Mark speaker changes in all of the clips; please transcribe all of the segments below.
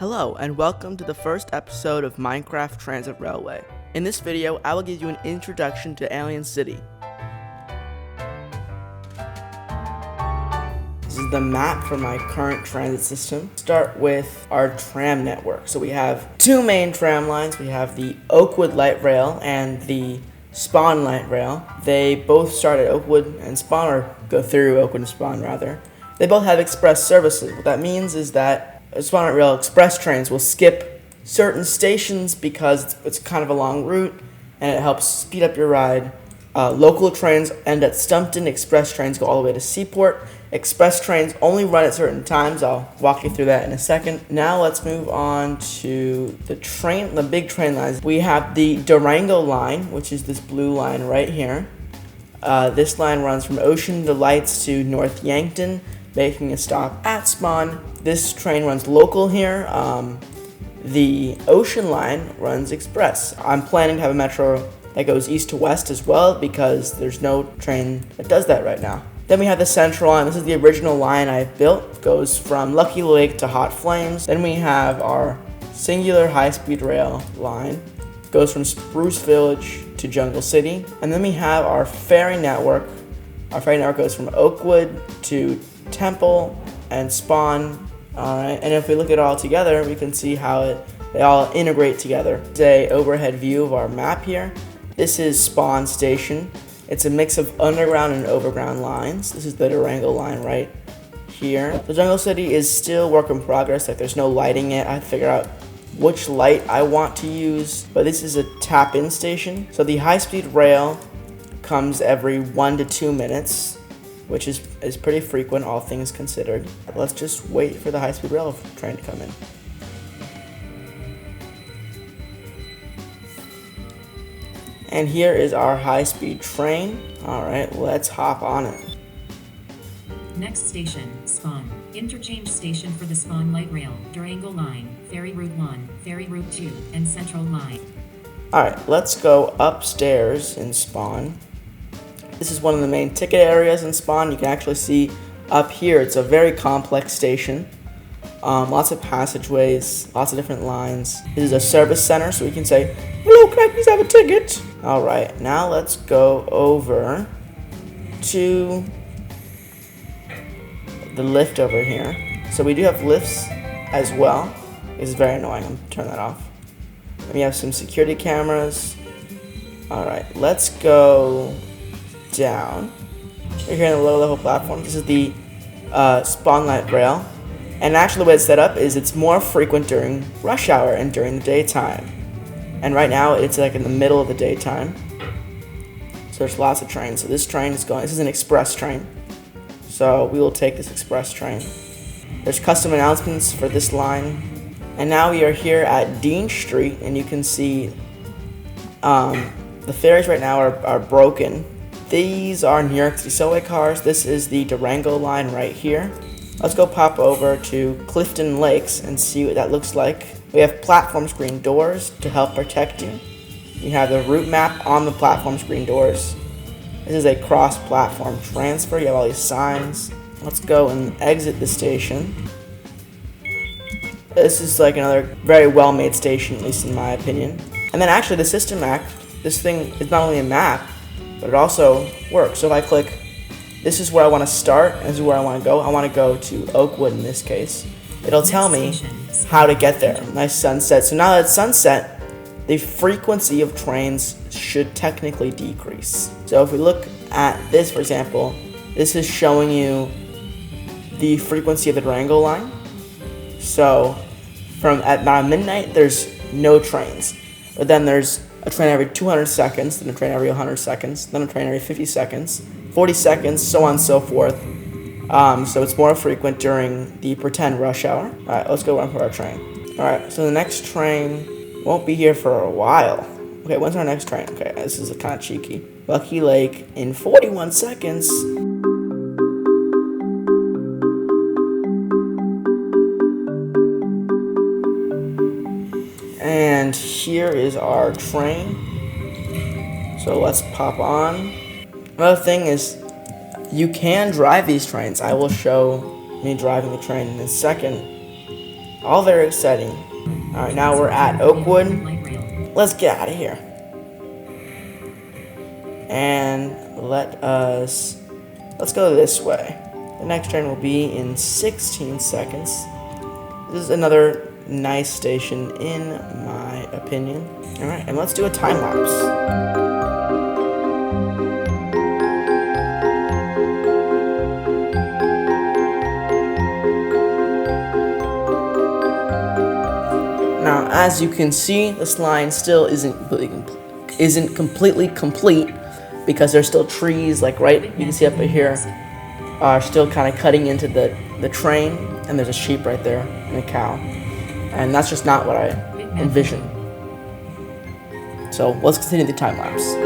Speaker 1: Hello and welcome to the first episode of Minecraft Transit Railway. In this video, I will give you an introduction to Alien City. This is the map for my current transit system. Start with our tram network. So we have two main tram lines. We have the Oakwood Light Rail and the Spawn Light Rail. They both start at Oakwood and Spawn, or go through Oakwood and Spawn rather. They both have express services. What that means is that Spawn Light Rail express trains will skip certain stations because it's kind of a long route and it helps speed up your ride. Local trains end at Stumpton. Express trains go all the way to Seaport. Express trains only run at certain times. I'll walk you through that in a second. Now let's move on to the big train lines. We have the Durango line, which is this blue line right here. This line runs from Ocean Delights to North Yankton, making a stop at Spawn. This train runs local here. The Ocean line runs express. I'm planning to have a metro that goes east to west as well because there's no train that does that right now. Then we have the Central line. This is the original line I built. It goes from Lucky Lake to Hot Flames. Then we have our singular high-speed rail line. It goes from Spruce Village to Jungle City. And then we have our ferry network. Our ferry network goes from Oakwood to Temple and Spawn. Alright, and if we look at it all together, we can see how they all integrate together. It's an overhead view of our map here. This is Spawn Station. It's a mix of underground and overground lines. This is the Durango line right here. The Jungle City is still work in progress. Like, there's no lighting yet. I have to figure out which light I want to use. But this is a tap-in station. So the high-speed rail comes every 1 to 2 minutes, which is pretty frequent, all things considered. Let's just wait for the high-speed rail train to come in. And here is our high-speed train. All right, let's hop on it.
Speaker 2: Next station, Spawn. Interchange station for the Spawn Light Rail, Durango Line, Ferry Route 1, Ferry Route 2, and Central Line.
Speaker 1: All right, let's go upstairs in Spawn. This is one of the main ticket areas in Spawn. You can actually see up here, it's a very complex station. Lots of passageways, lots of different lines. This is a service center, so we can say, "Hello, can I please have a ticket?" All right, now let's go over to the lift over here. So we do have lifts as well. This is very annoying. I'm gonna turn that off. And we have some security cameras. All right, let's go down. We're here on the low-level platform. This is the Spawn Light Rail. And actually the way it's set up is it's more frequent during rush hour and during the daytime. And right now it's like in the middle of the daytime. So there's lots of trains. So this train is going, this is an express train. So we will take this express train. There's custom announcements for this line. And now we are here at Dean Street, and you can see the ferries right now are broken. These are New York City subway cars. This is the Durango line right here. Let's go pop over to Clifton Lakes and see what that looks like. We have platform screen doors to help protect you. You have the route map on the platform screen doors. This is a cross-platform transfer. You have all these signs. Let's go and exit the station. This is like another very well-made station, at least in my opinion. And then actually the system map, this thing is not only a map, but it also works. So if I click, this is where I want to start, and this is where I want to go. I want to go to Oakwood in this case. It'll tell me how to get there. Nice sunset. So now that it's sunset, the frequency of trains should technically decrease. So if we look at this, for example, this is showing you the frequency of the Durango line. So from at about midnight, there's no trains. But then there's a train every 200 seconds, then a train every 100 seconds, then a train every 50 seconds, 40 seconds, so on and so forth. So it's more frequent during the pretend rush hour. All right, let's go run for our train. All right, so the next train won't be here for a while. Okay, when's our next train? Okay, this is kind of cheeky. Lucky Lake in 41 seconds. And here is our train. So let's pop on. Another thing is, you can drive these trains. I will show me driving the train in a second. All very exciting. Alright, now we're at Oakwood.
Speaker 2: Light rail.
Speaker 1: Let's get out of here. And let's go this way. The next train will be in 16 seconds. This is another nice station in my opinion. Alright, and let's do a time lapse. Now, as you can see, this line still isn't completely complete because there's still trees, like right, you can see up here, are still kind of cutting into the train, and there's a sheep right there and a cow, and that's just not what I envisioned. So let's continue the time lapse.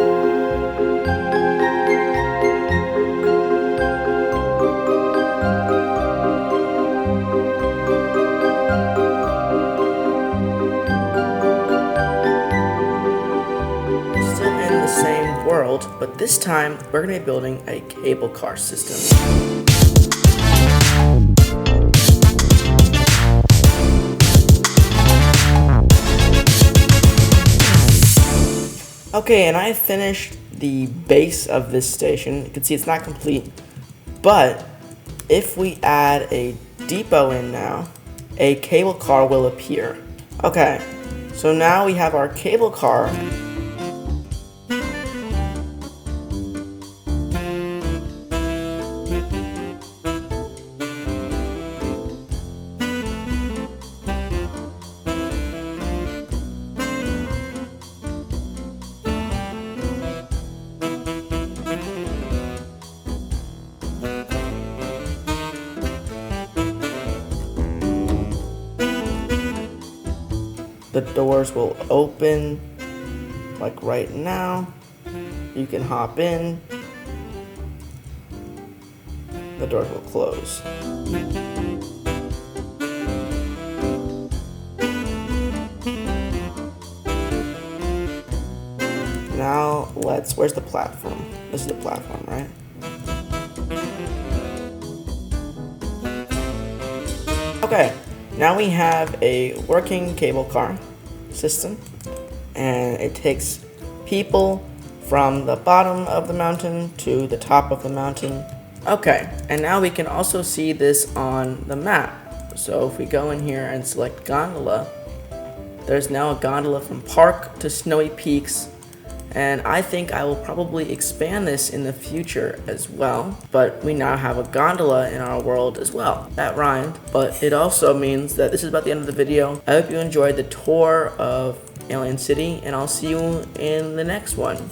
Speaker 1: World, but this time we're going to be building a cable car system. Okay, and I finished the base of this station. You can see it's not complete, but if we add a depot in now, a cable car will appear. Okay, so now we have our cable car. The doors will open, like right now. You can hop in. The doors will close. Now where's the platform? This is the platform, right? Okay. Now we have a working cable car system, and it takes people from the bottom of the mountain to the top of the mountain. Okay, and now we can also see this on the map. So if we go in here and select gondola, there's now a gondola from Park to Snowy Peaks, and I think I will probably expand this in the future as well. But we now have a gondola in our world as well. That rhymed, but it also means that this is about the end of the video. I hope you enjoyed the tour of Alien City, and I'll see you in the next one.